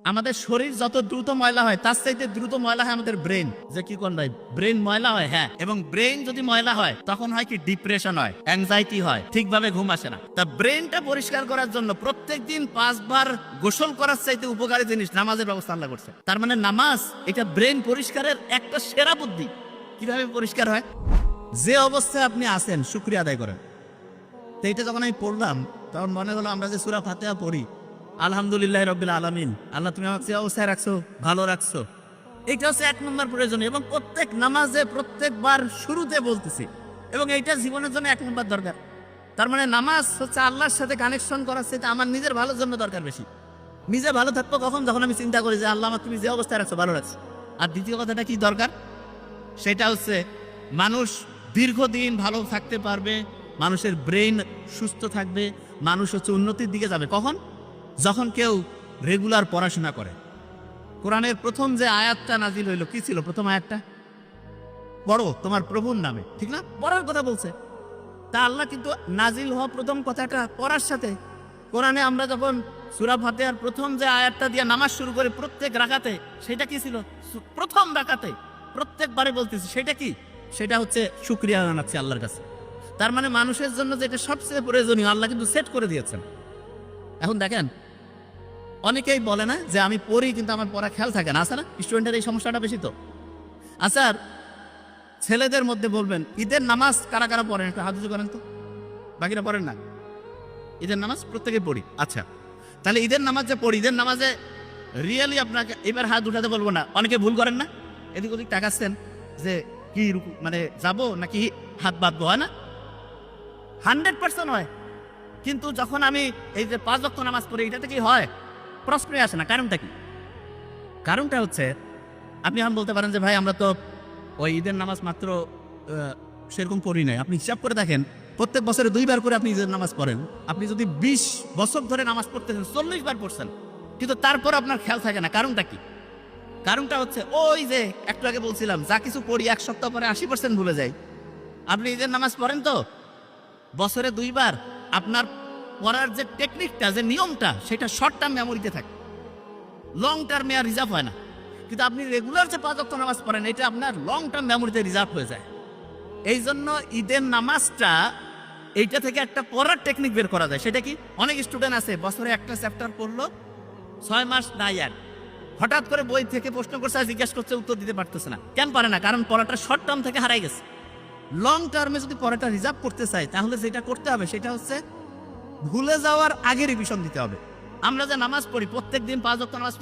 আমাদের শরীর যত দ্রুত ময়লা হয় তার চাইতে দ্রুত ময়লা হয় আমাদের ব্রেন। যে কি কোন ভাই, ব্রেন ময়লা হয়। হ্যাঁ, এবং ব্রেন যদি ময়লা হয় তখন হয় কি, ডিপ্রেশন হয়, অ্যাংজাইটি হয়, ঠিকভাবে ঘুম আসে না। তা ব্রেনটা পরিষ্কার করার জন্য প্রত্যেকদিন 5 বার গোসল করার চাইতে উপকারী জিনিস নামাজের ব্যবস্থা আল্লাহ করছে। তার মানে নামাজ এটা ব্রেন পরিষ্কারের একটা সেরা বুদ্ধি। কিভাবে পরিষ্কার হয়? যে অবস্থায় আপনি আছেন শুকরিয়া আদায় করেন। তো এইটা যখন আমি পড়লাম তখন মনে হলো আমরা যে সূরা ফাতিহা পড়ি, আলহামদুলিল্লাহ রাব্বিল আলামিন, আল্লাহ তুমি আমাকে যে অবস্থায় রাখছো ভালো রাখছো, এইটা হচ্ছে 1 নম্বর প্রয়োজনীয় এবং প্রত্যেক নামাজে প্রত্যেকবার শুরুতে বলতেছি এবং এইটা জীবনের জন্য 1 নম্বর দরকার। তার মানে নামাজ হচ্ছে আল্লাহর সাথে কানেকশন করার সাথে আমার নিজের ভালোর জন্য দরকার বেশি। নিজে ভালো থাকবো কখন? যখন আমি চিন্তা করি যে আল্লাহ আমার তুমি যে অবস্থায় রাখছো ভালো রাখছো। আর দ্বিতীয় কথাটা কি দরকার, সেটা হচ্ছে মানুষ দীর্ঘদিন ভালো থাকতে পারবে, মানুষের ব্রেন সুস্থ থাকবে, মানুষ হচ্ছে উন্নতির দিকে যাবে কখন? যখন কেউ রেগুলার পড়াশোনা করে। কোরআনের প্রথম যে আয়াতটা নাজিল হইল কি ছিল? প্রথম আয়াতটা পড়ো তোমার প্রভুর নামে, ঠিক না? পড়ার কথা বলছে। তা আল্লাহ কিন্তু নাজিল হওয়া প্রথম কথাটা পড়ার সাথে, কোরআনে আমরা যখন সূরা ফাতিহার প্রথম যে আয়াতটা দিয়ে নামাজ শুরু করে প্রত্যেক রাকাতে, সেটা কি ছিল? প্রথম রাকাতে প্রত্যেকবারে বলতেছি সেটা কি? সেটা হচ্ছে শুকরিয়া জানাচ্ছি আল্লাহর কাছে। তার মানে মানুষের জন্য যেটা সবচেয়ে প্রয়োজনীয় আল্লাহ কিন্তু সেট করে দিয়েছেন। এখন দেখেন, অনেকেই বলে না যে আমি পড়ি কিন্তু আমার পড়া খেয়াল থাকে না, আছে না? স্টুডেন্টের এই সমস্যাটা বেশি তো। আচ্ছা, ছেলেদের মধ্যে বলবেন ঈদের নামাজ কারা কারা পড়েন? একটু হাত উঁচু করেন তো। বাকিরা পড়েন না? ঈদের নামাজ প্রত্যেকে পড়ি। আচ্ছা, তাহলে ঈদের নামাজ যে পড়ি, ঈদের নামাজে রিয়েলি আপনাকে এবার হাত উঠাতে বলবো না, অনেকে ভুল করেন না? এদিক ওদিক তাকাচ্ছেন যে কি মানে যাবো নাকি হাত বাঁধবো, হয় না? 100% হয়। কিন্তু যখন আমি এই যে 5 ওয়াক্ত নামাজ পড়ি, এটাতে কি হয়? প্রশ্নই আসে না। কারণটা কি? কারণটা হচ্ছে, আপনি এখন বলতে পারেন যে ভাই আমরা তো ওই ঈদের নামাজ মাত্র সেরকম পড়ি নাই। আপনি হিসাব করে দেখেন, প্রত্যেক বছরে 2 বার করে আপনি ঈদের নামাজ পড়েন। আপনি যদি 20 বছর ধরে নামাজ পড়তেছেন, 40 বার পড়ছেন, কিন্তু তারপর আপনার খেয়াল থাকে না। কারণটা কি? কারণটা হচ্ছে ওই যে একটু আগে বলছিলাম, যা কিছু পড়ি 1 সপ্তাহ পরে 80% ভুলে যাই। আপনি ঈদের নামাজ পড়েন তো বছরে 2 বার, আপনার পড়ার যে টেকনিকটা, যে নিয়মটা, সেটা শর্ট টার্ম মেমোরিতে থাকে, লং টার্মে আর রিজার্ভ হয় না। কিন্তু আপনি রেগুলার যে 5 ওয়াক্ত নামাজ পড়েন, এটা আপনার লং টার্ম মেমোরিতে রিজার্ভ হয়ে যায়। এই জন্য ঈদের নামাজটা এইটা থেকে একটা পড়ার টেকনিক বের করা যায়। সেটা কি? অনেক স্টুডেন্ট আছে বছরে একটা চ্যাপ্টার পড়লো, 6 মাস নাই, আর হঠাৎ করে বই থেকে প্রশ্ন করছে আর জিজ্ঞাসা করছে, উত্তর দিতে পারতেছে না। কেন পারে না? কারণ পড়াটা শর্ট টার্ম থেকে হারাই গেছে। লং টার্মে যদি পড়াটা রিজার্ভ করতে চাই, তাহলে যেটা করতে হবে সেটা হচ্ছে ভুলে যাওয়ার আগে রিভিশন দিতে হবে। আমরা যে নামাজ পড়ি প্রত্যেক দিন 5 ওয়াক্ত নামাজ